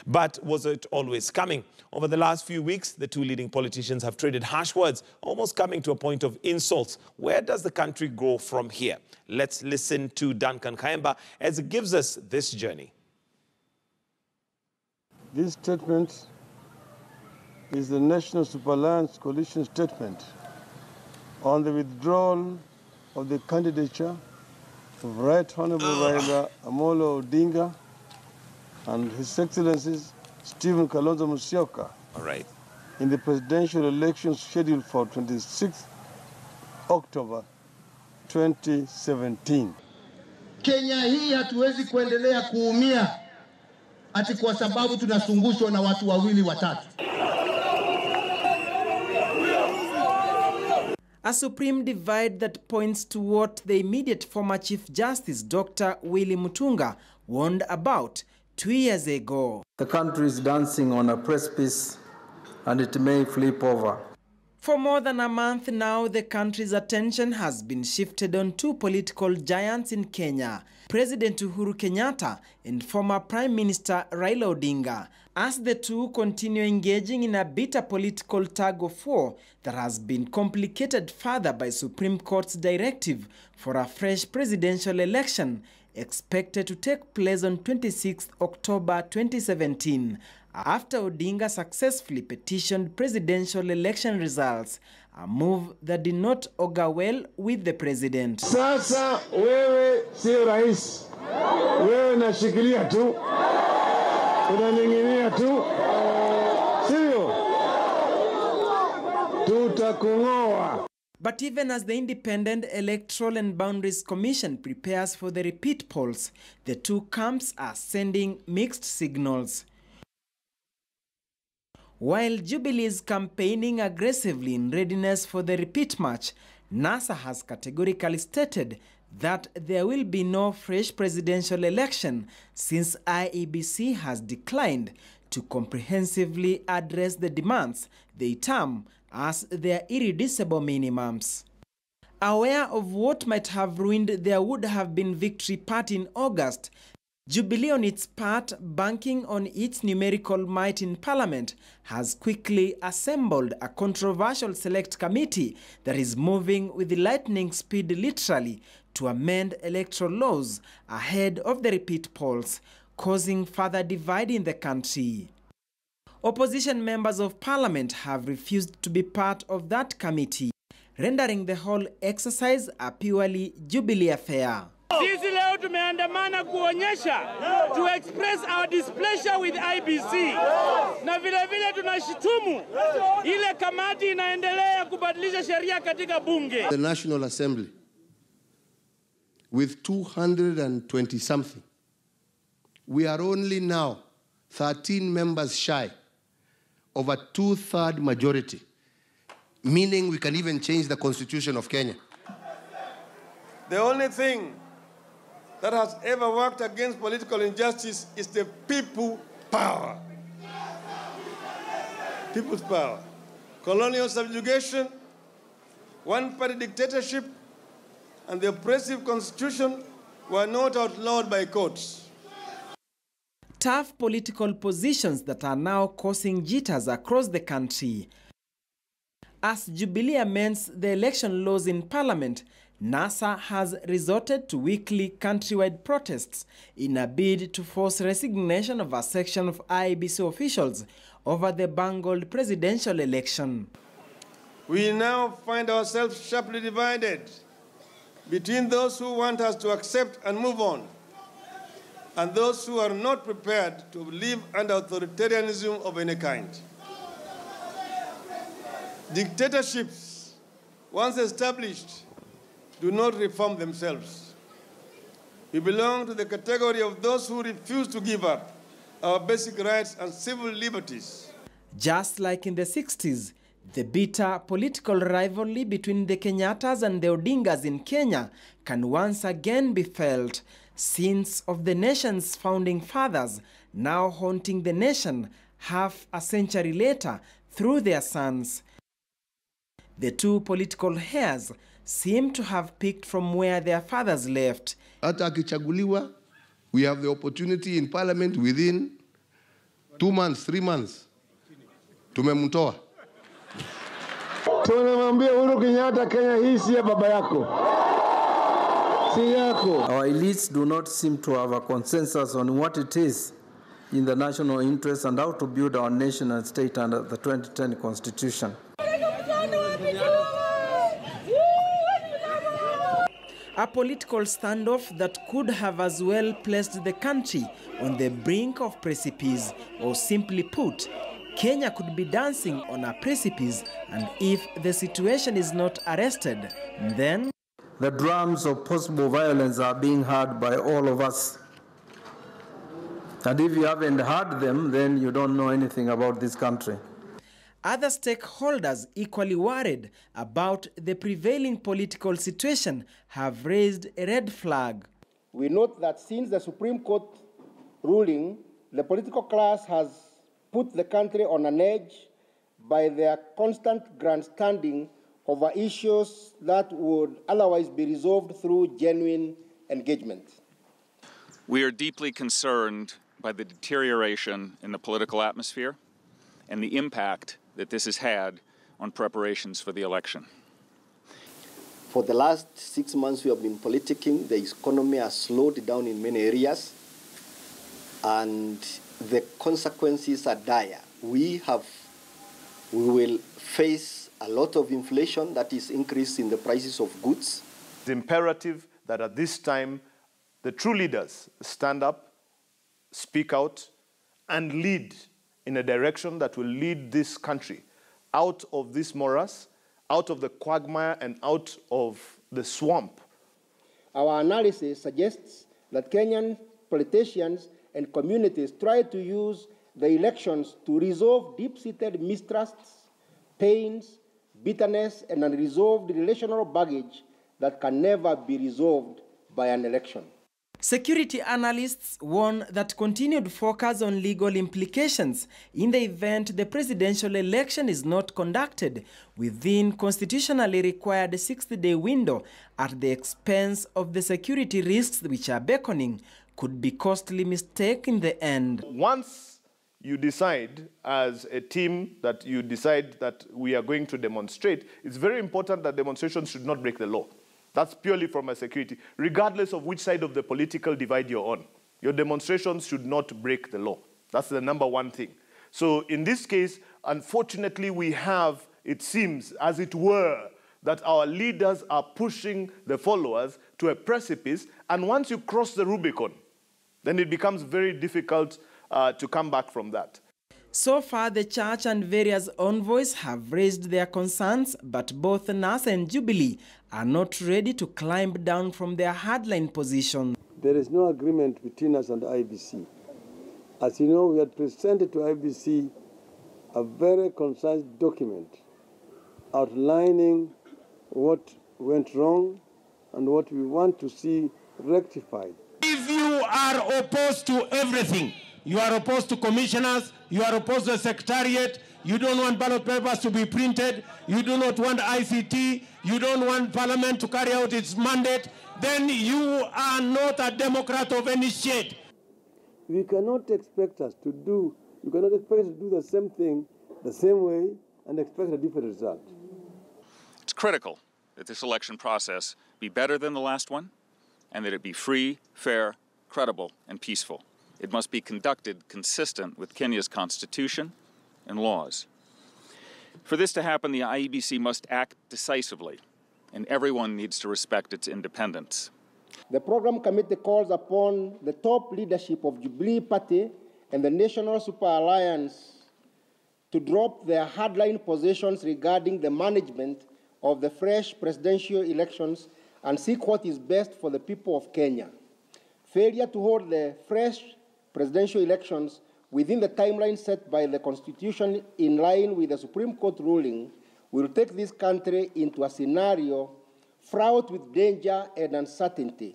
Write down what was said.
But was it always coming? Over the last few weeks, the two leading politicians have traded harsh words, almost coming to a point of insults. Where does the country go from here? Let's listen to Duncan Kayemba as he gives us this journey. This statement is the National Super Alliance Coalition statement on the withdrawal of the candidature of Right Honorable Raila Amolo Odinga and His Excellencies Stephen Kalonzo Musyoka in the presidential elections scheduled for 26th October 2017. Kenya hii hatuwezi kuendelea kuumia ati kwa sababu tunazungushwa na watu wawili watatu. A supreme divide that points to what the immediate former Chief Justice Dr. Willy Mutunga warned about 2 years ago. The country is dancing on a precipice and it may flip over. For more than a month now, the country's attention has been shifted on two political giants in Kenya, President Uhuru Kenyatta and former Prime Minister Raila Odinga, as the two continue engaging in a bitter political tug-of-war that has been complicated further by Supreme Court's directive for a fresh presidential election expected to take place on 26 October 2017, after Odinga successfully petitioned presidential election results, a move that did not augur well with the president. Sasa wewe si rais. Wewe nashikilia tu. Unaning'inia tu. Sio? Tutakung'oa. But even as the Independent Electoral and Boundaries Commission prepares for the repeat polls, the two camps are sending mixed signals. While Jubilee is campaigning aggressively in readiness for the repeat match, NASA has categorically stated that there will be no fresh presidential election since IEBC has declined to comprehensively address the demands they term as their irreducible minimums. Aware of what might have ruined their would-have-been victory party in August, Jubilee, on its part, banking on its numerical might in Parliament, has quickly assembled a controversial select committee that is moving with lightning speed literally to amend electoral laws ahead of the repeat polls, causing further divide in the country. Opposition members of Parliament have refused to be part of that committee, rendering the whole exercise a purely Jubilee affair. Sisi leo tumeandamana kuonyesha to express our displeasure with IBC. Na vile vile tunashitumu ile kamati inaendelea kubadilisha sheria katika bunge. The National Assembly with 220 something. We are only now 13 members shy of a 2/3 majority, meaning we can even change the constitution of Kenya. The only thing that has ever worked against political injustice is the people power. People's power. Colonial subjugation, one-party dictatorship, and the oppressive constitution were not outlawed by courts. Tough political positions that are now causing jitters across the country. As Jubilee amends the election laws in Parliament, NASA has resorted to weekly countrywide protests in a bid to force resignation of a section of IEBC officials over the bungled presidential election. We now find ourselves sharply divided between those who want us to accept and move on and those who are not prepared to live under authoritarianism of any kind. Dictatorships, once established, do not reform themselves. We belong to the category of those who refuse to give up our basic rights and civil liberties. Just like in the 60s, the bitter political rivalry between the Kenyattas and the Odingas in Kenya can once again be felt, sins of the nation's founding fathers now haunting the nation half a century later through their sons. The two political heirs seem to have picked from where their fathers left. Hata akichaguliwa, we have the opportunity in Parliament within 2 months, 3 months. Tumemtoa. Tunamwambia Uhuru Kenyatta, Kenya hii si ya baba yako. Si yako. Our elites do not seem to have a consensus on what it is in the national interest and how to build our nation and state under the 2010 Constitution. A political standoff that could have as well placed the country on the brink of precipice, or simply put, Kenya could be dancing on a precipice, and if the situation is not arrested, then The drums of possible violence are being heard by all of us. And if you haven't heard them, then you don't know anything about this country. other stakeholders equally worried about the prevailing political situation have raised a red flag. We note that since the Supreme Court ruling, the political class has put the country on an edge by their constant grandstanding over issues that would otherwise be resolved through genuine engagement. We are deeply concerned by the deterioration in the political atmosphere and the impact that this has had on preparations for the election. For the last 6 months we have been politicking. The economy has slowed down in many areas, and the consequences are dire. We will face a lot of inflation, that is increase in the prices of goods. It's imperative that at this time the true leaders stand up, speak out, and lead in a direction that will lead this country out of this morass, out of the quagmire, and out of the swamp. Our analysis suggests that Kenyan politicians and communities try to use the elections to resolve deep-seated mistrusts, pains, bitterness, and unresolved relational baggage that can never be resolved by an election. Security analysts warn that continued focus on legal implications in the event the presidential election is not conducted within constitutionally required 60-day window at the expense of the security risks which are beckoning could be costly mistake in the end. Once you decide as a team that you decide that we are going to demonstrate, it's very important that demonstrations should not break the law. That's purely from a security, regardless of which side of the political divide you're on. Your demonstrations should not break the law. That's the number one thing. So in this case, unfortunately, we have, it seems, as it were, that our leaders are pushing the followers to a precipice, and once you cross the Rubicon, then it becomes very difficult to come back from that. So far, the church and various envoys have raised their concerns, but both NASA and Jubilee are not ready to climb down from their hardline position. There is no agreement between us and the IBC. As you know, we had presented to IBC a very concise document outlining what went wrong and what we want to see rectified. If you are opposed to everything, you are opposed to commissioners, you are opposed to the secretariat, you don't want ballot papers to be printed, you do not want ICT, you don't want Parliament to carry out its mandate, then you are not a Democrat of any shade. You cannot expect us to do the same thing the same way and expect a different result. It's critical that this election process be better than the last one, and that it be free, fair, credible, and peaceful. It must be conducted consistent with Kenya's constitution and laws. For this to happen, the IEBC must act decisively, and everyone needs to respect its independence. The program committee calls upon the top leadership of Jubilee Party and the National Super Alliance to drop their hardline positions regarding the management of the fresh presidential elections and seek what is best for the people of Kenya. Failure to hold the fresh presidential elections within the timeline set by the Constitution in line with the Supreme Court ruling will take this country into a scenario fraught with danger and uncertainty.